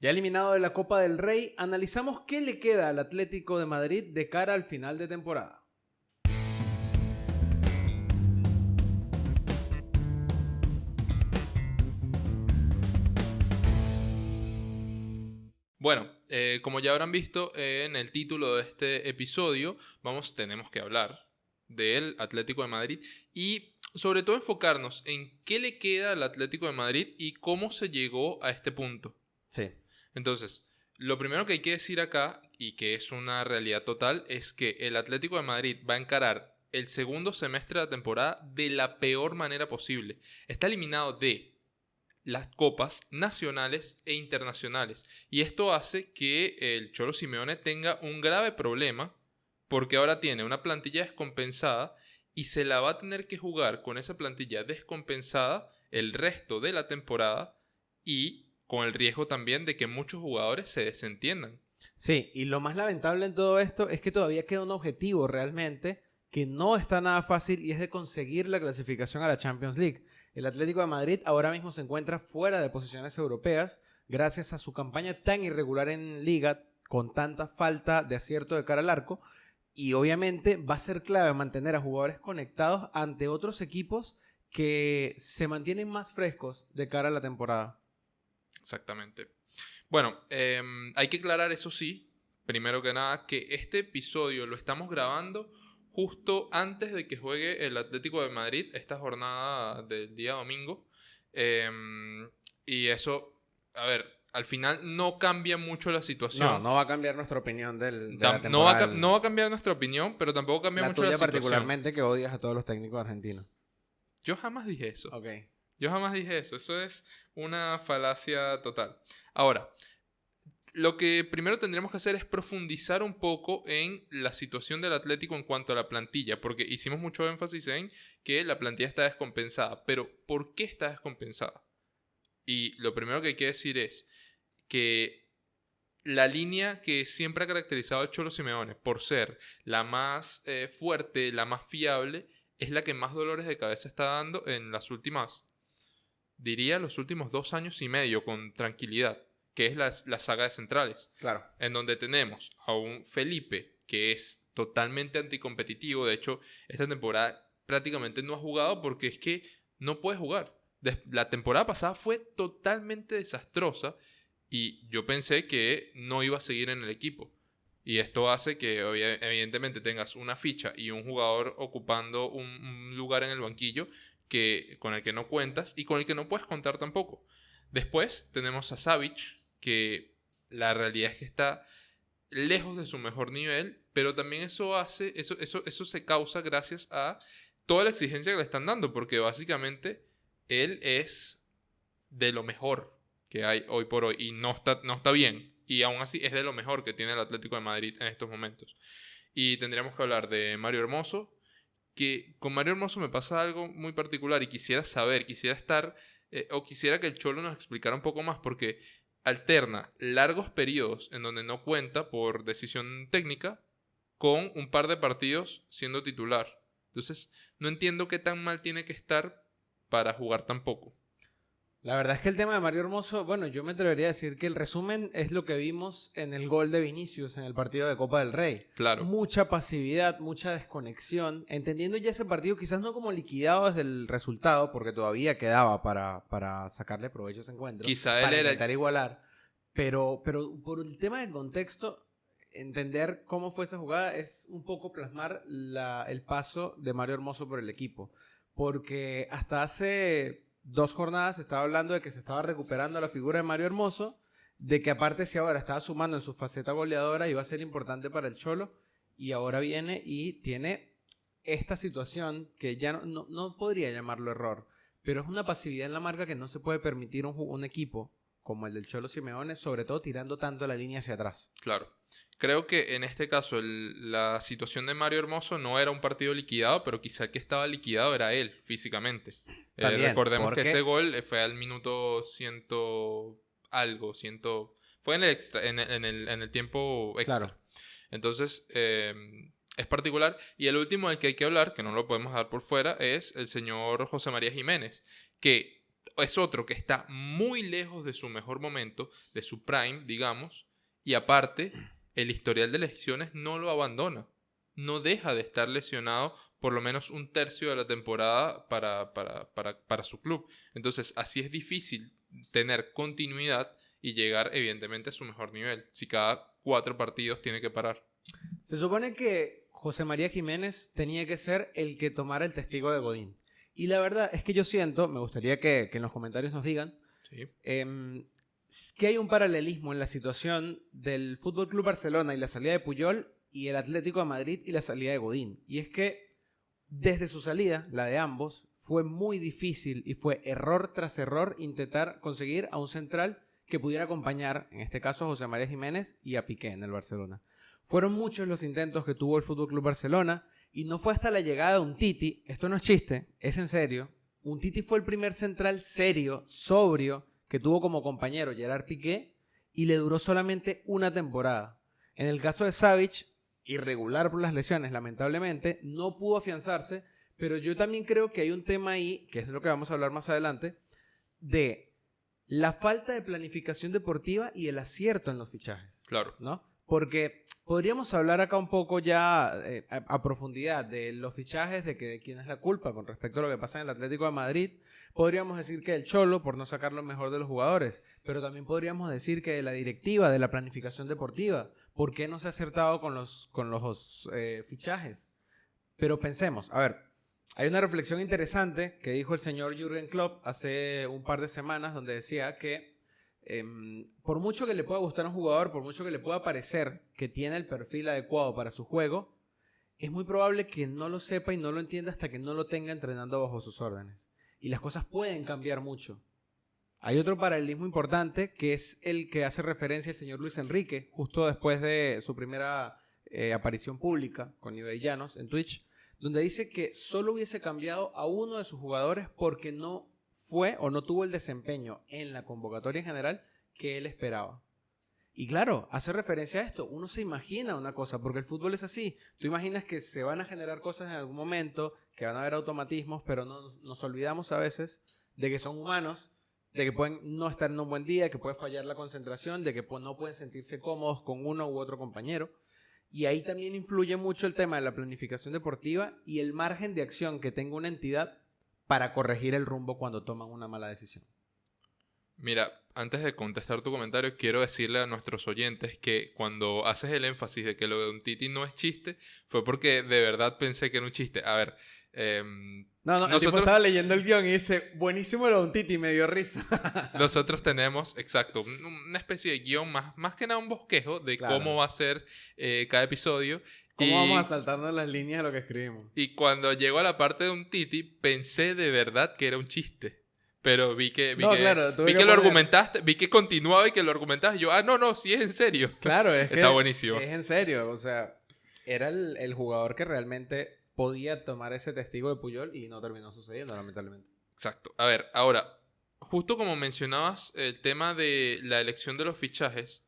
Ya eliminado de la Copa del Rey, analizamos qué le queda al Atlético de Madrid de cara al final de temporada. Bueno, como ya habrán visto en el título de este episodio, tenemos que hablar del Atlético de Madrid y sobre todo enfocarnos en qué le queda al Atlético de Madrid y cómo se llegó a este punto. Sí. Entonces, lo primero que hay que decir acá, y que es una realidad total, es que el Atlético de Madrid va a encarar el segundo semestre de la temporada de la peor manera posible. Está eliminado de las copas nacionales e internacionales. Y esto hace que el Cholo Simeone tenga un grave problema porque ahora tiene una plantilla descompensada y se la va a tener que jugar con esa plantilla descompensada el resto de la temporada y con el riesgo también de que muchos jugadores se desentiendan. Sí, y lo más lamentable en todo esto es que todavía queda un objetivo realmente que no está nada fácil y es de conseguir la clasificación a la Champions League. El Atlético de Madrid ahora mismo se encuentra fuera de posiciones europeas gracias a su campaña tan irregular en Liga, con tanta falta de acierto de cara al arco, y obviamente va a ser clave mantener a jugadores conectados ante otros equipos que se mantienen más frescos de cara a la temporada. Exactamente. Bueno, hay que aclarar eso sí, primero que nada, que este episodio lo estamos grabando justo antes de que juegue el Atlético de Madrid esta jornada del día domingo. Y eso, a ver, al final no cambia mucho la situación. No va a cambiar nuestra opinión de la No va temporada. a cambiar nuestra opinión, pero tampoco cambia La mucho tuya la situación. particularmente, que odias a todos los técnicos argentinos. Yo jamás dije eso. Ok. Yo jamás dije eso. Eso es una falacia total. Ahora, lo que primero tendremos que hacer es profundizar un poco en la situación del Atlético en cuanto a la plantilla, porque hicimos mucho énfasis en que la plantilla está descompensada. Pero, ¿por qué está descompensada? Y lo primero que hay que decir es que la línea que siempre ha caracterizado al Cholo Simeone por ser la más fuerte, la más fiable, es la que más dolores de cabeza está dando en los últimos 2 años y medio con tranquilidad, que es la saga de centrales. Claro. En donde tenemos a un Felipe que es totalmente anticompetitivo. De hecho, esta temporada prácticamente no ha jugado porque es que no puede jugar. La temporada pasada fue totalmente desastrosa y yo pensé que no iba a seguir en el equipo. Y esto hace que evidentemente tengas una ficha y un jugador ocupando un lugar en el banquillo con el que no cuentas y con el que no puedes contar tampoco. Después tenemos a Savic, que la realidad es que está lejos de su mejor nivel, pero también eso se causa gracias a toda la exigencia que le están dando, porque básicamente él es de lo mejor que hay hoy por hoy y no está bien, y aún así es de lo mejor que tiene el Atlético de Madrid en estos momentos. Y tendríamos que hablar de Mario Hermoso, que con Mario Hermoso me pasa algo muy particular y quisiera que el Cholo nos explicara un poco más, porque alterna largos periodos en donde no cuenta por decisión técnica con un par de partidos siendo titular. Entonces, no entiendo qué tan mal tiene que estar para jugar tan poco. La verdad es que el tema de Mario Hermoso, bueno, yo me atrevería a decir que el resumen es lo que vimos en el gol de Vinicius en el partido de Copa del Rey. Claro. Mucha pasividad, mucha desconexión, entendiendo ya ese partido quizás no como liquidado desde el resultado, porque todavía quedaba para sacarle provecho a ese encuentro. Quizá para él intentar igualar. Pero por el tema de contexto, entender cómo fue esa jugada es un poco plasmar el paso de Mario Hermoso por el equipo. Porque hasta hace 2 jornadas se estaba hablando de que se estaba recuperando la figura de Mario Hermoso, de que aparte si ahora estaba sumando en su faceta goleadora iba a ser importante para el Cholo, y ahora viene y tiene esta situación que ya no podría llamarlo error, pero es una pasividad en la marca que no se puede permitir un equipo como el del Cholo Simeone, sobre todo tirando tanto la línea hacia atrás. Claro. Creo que en este caso la situación de Mario Hermoso no era un partido liquidado, pero quizá el que estaba liquidado era él físicamente. También, Recordemos que ese gol fue al minuto 100 algo, fue en el extra, en el tiempo extra. Claro. Entonces, es particular. Y el último del que hay que hablar, que no lo podemos dar por fuera, es el señor José María Jiménez, que es otro que está muy lejos de su mejor momento, de su prime, digamos, y aparte, el historial de lesiones no lo abandona. No deja de estar lesionado por lo menos un tercio de la temporada para su club. Entonces, así es difícil tener continuidad y llegar, evidentemente, a su mejor nivel. Si cada 4 partidos tiene que parar. Se supone que José María Jiménez tenía que ser el que tomara el testigo de Godín. Y la verdad es que yo siento, me gustaría que en los comentarios nos digan, Sí. que hay un paralelismo en la situación del Fútbol Club Barcelona y la salida de Puyol y el Atlético de Madrid y la salida de Godín. Y es que desde su salida, la de ambos, fue muy difícil y fue error tras error intentar conseguir a un central que pudiera acompañar, en este caso, a José María Jiménez y a Piqué en el Barcelona. Fueron muchos los intentos que tuvo el Fútbol Club Barcelona y no fue hasta la llegada de Umtiti, esto no es chiste, es en serio. Umtiti fue el primer central serio, sobrio, que tuvo como compañero Gerard Piqué y le duró solamente una temporada. En el caso de Savic, irregular por las lesiones, lamentablemente, no pudo afianzarse, pero yo también creo que hay un tema ahí, que es lo que vamos a hablar más adelante, de la falta de planificación deportiva y el acierto en los fichajes. Claro. ¿No? Porque podríamos hablar acá un poco ya a profundidad de los fichajes, de quién es la culpa con respecto a lo que pasa en el Atlético de Madrid. Podríamos decir que el Cholo por no sacar lo mejor de los jugadores, pero también podríamos decir que de la directiva, de la planificación deportiva, ¿por qué no se ha acertado con los fichajes? Pero pensemos, a ver, hay una reflexión interesante que dijo el señor Jürgen Klopp hace un par de semanas donde decía que por mucho que le pueda gustar a un jugador, por mucho que le pueda parecer que tiene el perfil adecuado para su juego, es muy probable que no lo sepa y no lo entienda hasta que no lo tenga entrenando bajo sus órdenes. Y las cosas pueden cambiar mucho. Hay otro paralelismo importante que es el que hace referencia el señor Luis Enrique, justo después de su primera aparición pública con Ibai Llanos en Twitch, donde dice que solo hubiese cambiado a uno de sus jugadores porque no fue o no tuvo el desempeño en la convocatoria en general que él esperaba. Y claro, hace referencia a esto. Uno se imagina una cosa, porque el fútbol es así. Tú imaginas que se van a generar cosas en algún momento, que van a haber automatismos, pero nos olvidamos a veces de que son humanos, de que pueden no estar en un buen día, que puede fallar la concentración, de que no pueden sentirse cómodos con uno u otro compañero. Y ahí también influye mucho el tema de la planificación deportiva y el margen de acción que tenga una entidad para corregir el rumbo cuando toman una mala decisión. Mira, antes de contestar tu comentario, quiero decirle a nuestros oyentes que cuando haces el énfasis de que lo de Umtiti no es chiste, fue porque de verdad pensé que era un chiste. A ver, el tipo estaba leyendo el guión y dice, buenísimo lo de Umtiti, me dio risa. Nosotros tenemos, exacto, una especie de guión, más que nada un bosquejo de cómo va a ser cada episodio. ¿Cómo vamos a saltarnos las líneas de lo que escribimos? Y cuando llego a la parte de Umtiti, pensé de verdad que era un chiste. Pero vi que lo argumentaste, vi que continuaba y que lo argumentabas. Y yo, no, sí es en serio. Claro, está buenísimo. Es en serio, o sea, era el jugador que realmente podía tomar ese testigo de Puyol y no terminó sucediendo, lamentablemente. Exacto. A ver, ahora, justo como mencionabas el tema de la elección de los fichajes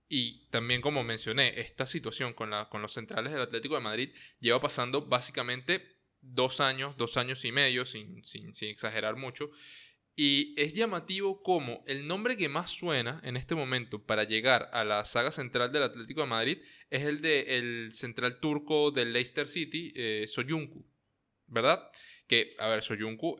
y también como mencioné, esta situación con los centrales del Atlético de Madrid lleva pasando básicamente 2 años y medio, sin exagerar mucho. Y es llamativo como el nombre que más suena en este momento para llegar a la saga central del Atlético de Madrid es el del central turco del Leicester City, Soyuncu, ¿verdad? Que, a ver, Soyuncu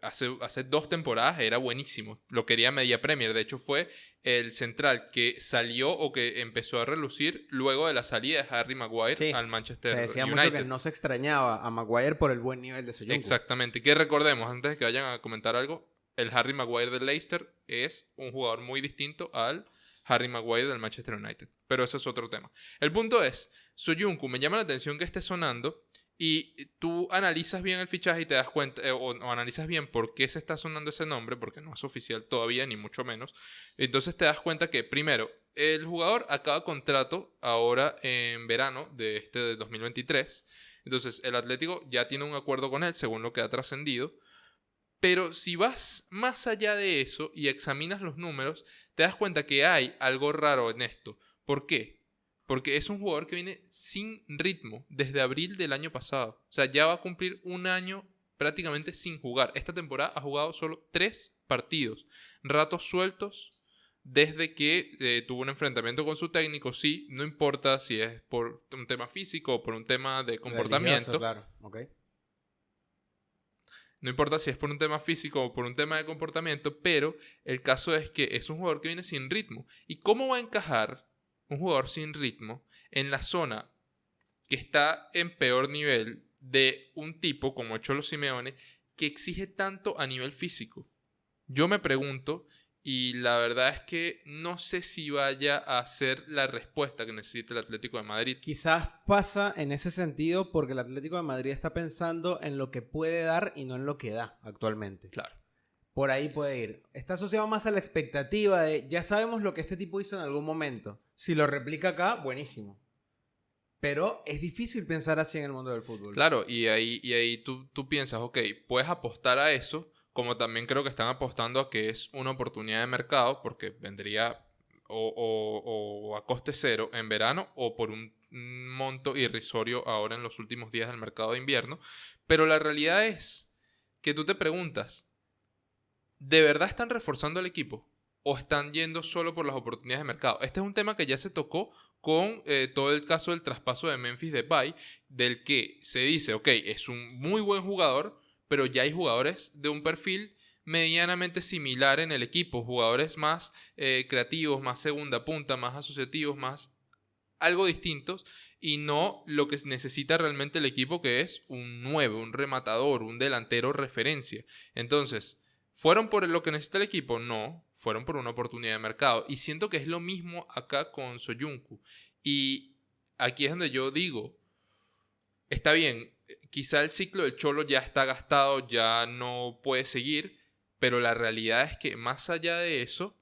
hace 2 temporadas era buenísimo. Lo quería Media Premier. De hecho, fue el central que salió o que empezó a relucir luego de la salida de Harry Maguire al Manchester United. Se decía mucho que no se extrañaba a Maguire por el buen nivel de Soyuncu. Exactamente. Que recordemos, antes de que vayan a comentar algo, el Harry Maguire del Leicester es un jugador muy distinto al Harry Maguire del Manchester United. Pero eso es otro tema. El punto es, Soyuncu me llama la atención que esté sonando. Y tú analizas bien el fichaje y te das cuenta, o analizas bien por qué se está sonando ese nombre, porque no es oficial todavía, ni mucho menos. Entonces te das cuenta que, primero, el jugador acaba contrato ahora en verano de 2023. Entonces el Atlético ya tiene un acuerdo con él, según lo que ha trascendido. Pero si vas más allá de eso y examinas los números, te das cuenta que hay algo raro en esto. ¿Por qué? Porque es un jugador que viene sin ritmo desde abril del año pasado. O sea, ya va a cumplir un año prácticamente sin jugar. Esta temporada ha jugado solo 3 partidos. Ratos sueltos desde que tuvo un enfrentamiento con su técnico. Sí, no importa si es por un tema físico o por un tema de comportamiento. Religioso, claro. Okay. No importa si es por un tema físico o por un tema de comportamiento, pero el caso es que es un jugador que viene sin ritmo. ¿Y cómo va a encajar un jugador sin ritmo en la zona que está en peor nivel de un tipo como el Cholo Simeone que exige tanto a nivel físico? Yo me pregunto, y la verdad es que no sé si vaya a ser la respuesta que necesita el Atlético de Madrid. Quizás pasa en ese sentido porque el Atlético de Madrid está pensando en lo que puede dar y no en lo que da actualmente. Claro. Por ahí puede ir. Está asociado más a la expectativa de ya sabemos lo que este tipo hizo en algún momento. Si lo replica acá, buenísimo. Pero es difícil pensar así en el mundo del fútbol. Claro, y ahí tú piensas, ok, puedes apostar a eso, como también creo que están apostando a que es una oportunidad de mercado, porque vendría o a coste cero en verano o por un monto irrisorio ahora en los últimos días del mercado de invierno. Pero la realidad es que tú te preguntas, ¿de verdad están reforzando el equipo? ¿O están yendo solo por las oportunidades de mercado? Este es un tema que ya se tocó con todo el caso del traspaso de Memphis Depay, del que se dice, ok, es un muy buen jugador, pero ya hay jugadores de un perfil medianamente similar en el equipo, jugadores más creativos, más segunda punta, más asociativos, más algo distintos, y no lo que necesita realmente el equipo, que es un 9, un rematador, un delantero referencia. Entonces, ¿fueron por lo que necesita el equipo? No, fueron por una oportunidad de mercado. Y siento que es lo mismo acá con Soyuncu. Y aquí es donde yo digo, está bien, quizá el ciclo del Cholo ya está gastado, ya no puede seguir, pero la realidad es que más allá de eso,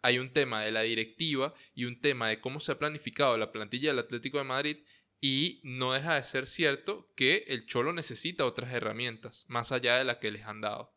hay un tema de la directiva y un tema de cómo se ha planificado la plantilla del Atlético de Madrid, y no deja de ser cierto que el Cholo necesita otras herramientas, más allá de las que les han dado.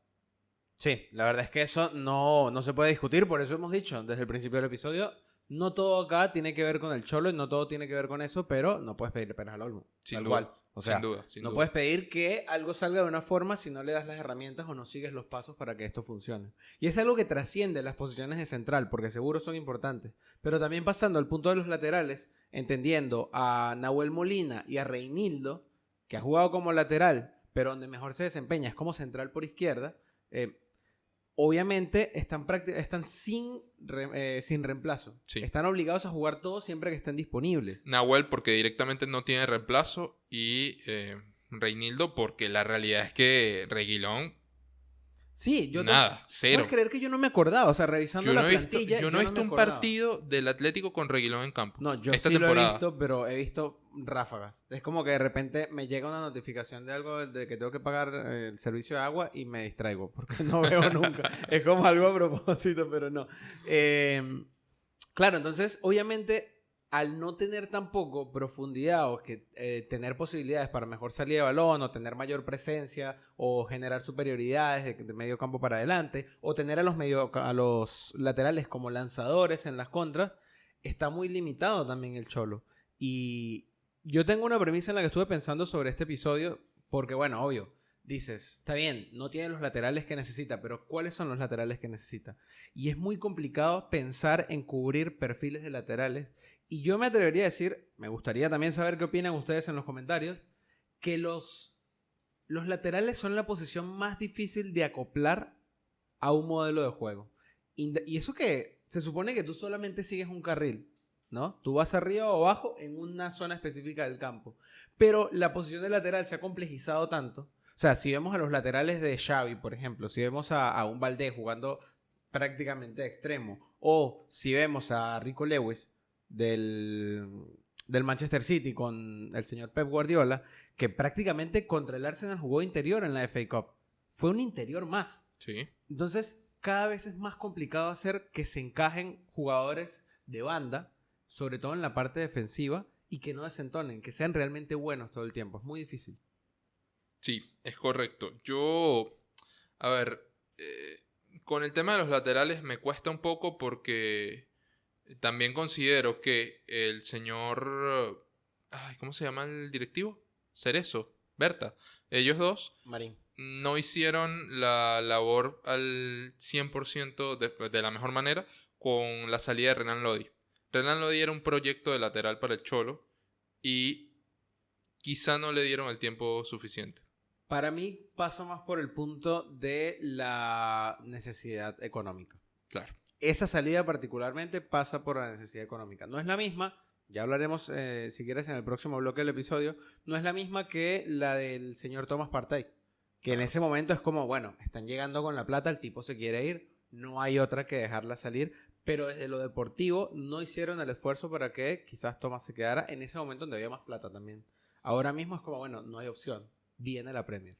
Sí, la verdad es que eso no se puede discutir, por eso hemos dicho desde el principio del episodio, no todo acá tiene que ver con el Cholo y no todo tiene que ver con eso, pero no puedes pedir peras al olmo. Sin Tal duda, cual. O sea, sin duda. no puedes pedir que algo salga de una forma si no le das las herramientas o no sigues los pasos para que esto funcione. Y es algo que trasciende las posiciones de central, porque seguro son importantes. Pero también pasando al punto de los laterales, entendiendo a Nahuel Molina y a Reinildo, que ha jugado como lateral, pero donde mejor se desempeña es como central por izquierda, obviamente están sin reemplazo. Sí. Están obligados a jugar todos siempre que estén disponibles. Nahuel porque directamente no tiene reemplazo, y Reinildo porque la realidad es que Reguilón, Sí, nada, cero. ¿Puedes creer que yo no me acordaba? O sea, revisando la plantilla, yo no he visto me un acordaba. partido del Atlético con Reguilón en campo. No, yo esta sí temporada. lo he visto, pero he visto ráfagas. Es como que de repente me llega una notificación de algo de que tengo que pagar el servicio de agua y me distraigo porque no veo nunca. Es como algo a propósito, pero no. Claro, entonces, obviamente, al no tener tampoco profundidad o que tener posibilidades para mejor salida de balón o tener mayor presencia o generar superioridades de medio campo para adelante o tener a los laterales como lanzadores en las contras, está muy limitado también el Cholo. Y yo tengo una premisa en la que estuve pensando sobre este episodio porque, bueno, obvio, dices, está bien, no tiene los laterales que necesita, pero ¿cuáles son los laterales que necesita? Y es muy complicado pensar en cubrir perfiles de laterales. Y yo me atrevería a decir, me gustaría también saber qué opinan ustedes en los comentarios, que los laterales son la posición más difícil de acoplar a un modelo de juego. Y eso que se supone que tú solamente sigues un carril, ¿no? Tú vas arriba o abajo en una zona específica del campo. Pero la posición de lateral se ha complejizado tanto. O sea, si vemos a los laterales de Xavi, por ejemplo, si vemos a un Valdés jugando prácticamente de extremo, o si vemos a Rico Lewis del Manchester City con el señor Pep Guardiola, que prácticamente contra el Arsenal jugó interior en la FA Cup. Fue un interior más. Sí. Entonces, cada vez es más complicado hacer que se encajen jugadores de banda, sobre todo en la parte defensiva, y que no desentonen, que sean realmente buenos todo el tiempo. Es muy difícil. Sí, es correcto. Yo, a ver, con el tema de los laterales me cuesta un poco porque también considero que el señor, ¿cómo se llama el directivo? Cerezo, Berta. Ellos dos Marín. no hicieron la labor al 100% de la mejor manera con la salida de Renan Lodi. Renan Lodi era un proyecto de lateral para el Cholo y quizá no le dieron el tiempo suficiente. Para mí pasa más por el punto de la necesidad económica. Claro. Esa salida particularmente pasa por la necesidad económica. No es la misma, ya hablaremos si quieres en el próximo bloque del episodio, no es la misma que la del señor Thomas Partey. Que en ese momento es como, bueno, están llegando con la plata, el tipo se quiere ir, no hay otra que dejarla salir, pero desde lo deportivo no hicieron el esfuerzo para que quizás Thomas se quedara en ese momento donde había más plata también. Ahora mismo es como, bueno, no hay opción, viene la Premier.